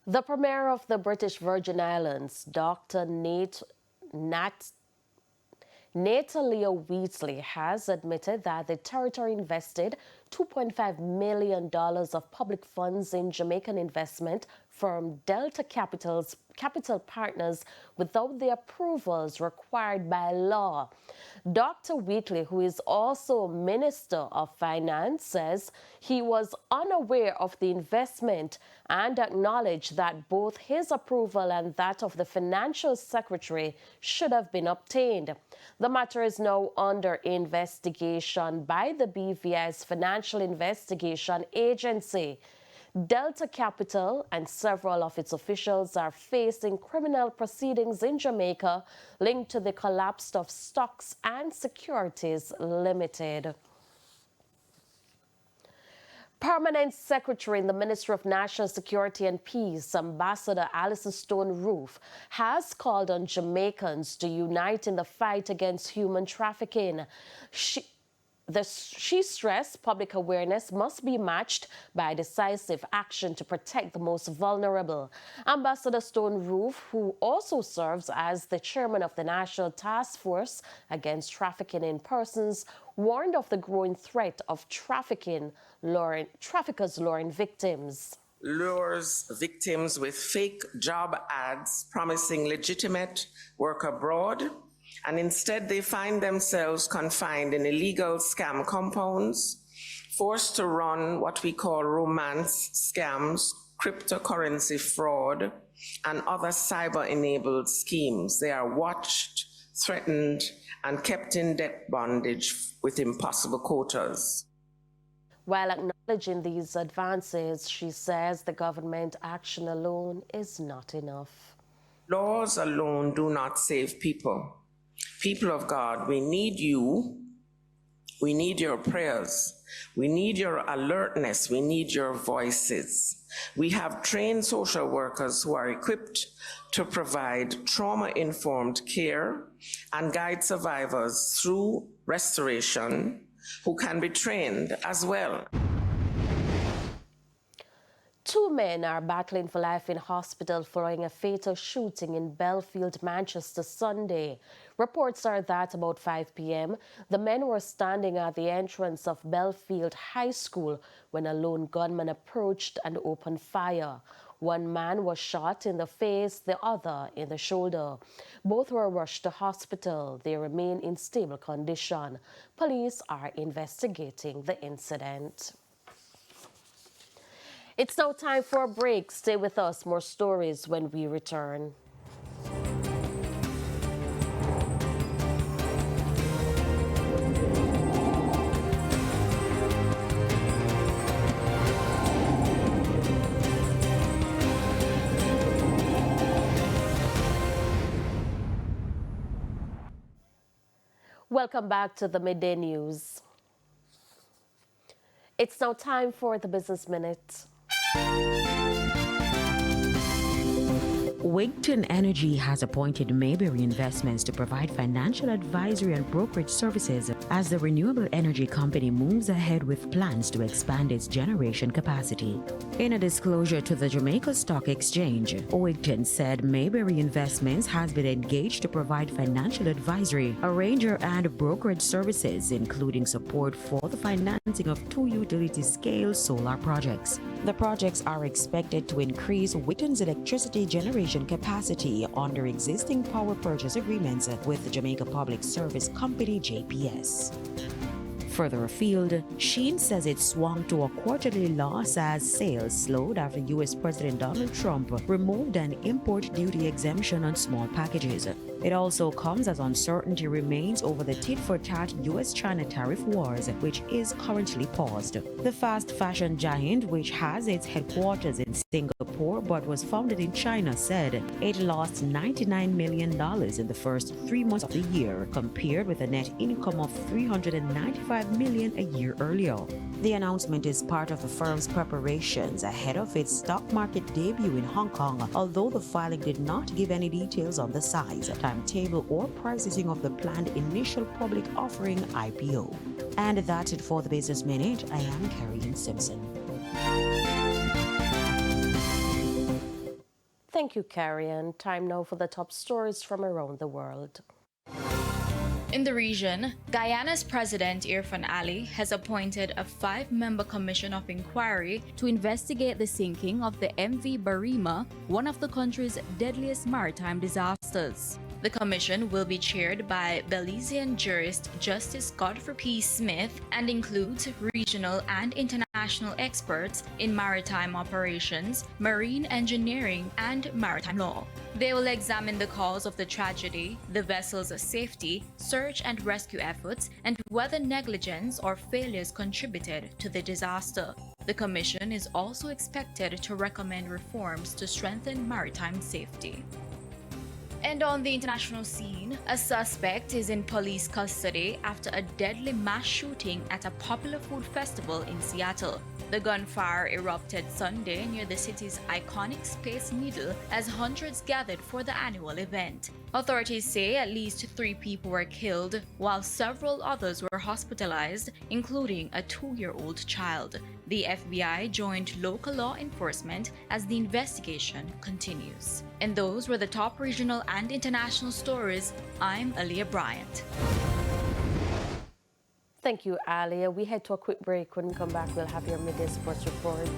The Premier of the British Virgin Islands, Dr. Natalio Wheatley, has admitted that the territory invested $2.5 million of public funds in Jamaican investment firm Delta Capital Partners without the approvals required by law. Dr. Wheatley, who is also Minister of Finance, says he was unaware of the investment and acknowledged that both his approval and that of the Financial Secretary should have been obtained. The matter is now under investigation by the BVI's Financial Investigation Agency. Delta Capital and several of its officials are facing criminal proceedings in Jamaica linked to the collapse of Stocks and Securities Limited. Permanent Secretary in the Ministry of National Security and Peace, Ambassador Alison Stone-Roof, has called on Jamaicans to unite in the fight against human trafficking. She stressed public awareness must be matched by decisive action to protect the most vulnerable. Ambassador Stone-Roof, who also serves as the chairman of the National Task Force Against Trafficking in Persons, warned of the growing threat of traffickers luring victims. Lures victims with fake job ads promising legitimate work abroad, and instead they find themselves confined in illegal scam compounds, forced to run what we call romance scams, cryptocurrency fraud, and other cyber-enabled schemes. They are watched, threatened, and kept in debt bondage with impossible quotas. While acknowledging these advances, she says the government action alone is not enough. Laws alone do not save people. People of God, we need you. We need your prayers. We need your alertness. We need your voices. We have trained social workers who are equipped to provide trauma-informed care and guide survivors through restoration, who can be trained as well. 2 men are battling for life in hospital following a fatal shooting in Belfield, Manchester, Sunday. Reports are that about 5 p.m., the men were standing at the entrance of Belfield High School when a lone gunman approached and opened fire. One man was shot in the face, the other in the shoulder. Both were rushed to hospital. They remain in stable condition. Police are investigating the incident. It's now time for a break. Stay with us. More stories when we return. Welcome back to the Midday News. It's now time for the Business Minute. Wigton Energy has appointed Mayberry Investments to provide financial advisory and brokerage services as the renewable energy company moves ahead with plans to expand its generation capacity. In a disclosure to the Jamaica Stock Exchange, Wigton said Mayberry Investments has been engaged to provide financial advisory, arranger and brokerage services, including support for the financing of 2 utility-scale solar projects. The projects are expected to increase Wigton's electricity generation capacity under existing power purchase agreements with the Jamaica Public Service Company, JPS. Further afield, Sheen says it swung to a quarterly loss as sales slowed after U.S. President Donald Trump removed an import duty exemption on small packages. It also comes as uncertainty remains over the tit-for-tat U.S.-China tariff wars, which is currently paused. The fast fashion giant, which has its headquarters in Singapore but was founded in China, said it lost $99 million in the first 3 months of the year, compared with a net income of $395 million a year earlier. The announcement is part of the firm's preparations ahead of its stock market debut in Hong Kong, although the filing did not give any details on the size, timetable, or pricing of the planned initial public offering IPO. And that's it for the Business Minute. I am Carrie Simpson. Thank you, Carrie. And time now for the top stories from around the world. In the region, Guyana's President Irfan Ali has appointed a 5-member commission of inquiry to investigate the sinking of the MV Barima, one of the country's deadliest maritime disasters. The commission will be chaired by Belizean jurist Justice Godfrey P. Smith and includes regional and international experts in maritime operations, marine engineering, and maritime law. They will examine the cause of the tragedy, the vessel's safety, search and rescue efforts, and whether negligence or failures contributed to the disaster. The commission is also expected to recommend reforms to strengthen maritime safety. And on the international scene, a suspect is in police custody after a deadly mass shooting at a popular food festival in Seattle. The gunfire erupted Sunday near the city's iconic Space Needle as hundreds gathered for the annual event. Authorities say at least 3 people were killed, while several others were hospitalized, including a 2-year-old child. The FBI joined local law enforcement as the investigation continues. And those were the top regional and international stories. I'm Aaliyah Bryant. Thank you, Alia. We head to a quick break. When we come back, we'll have your midday sports report.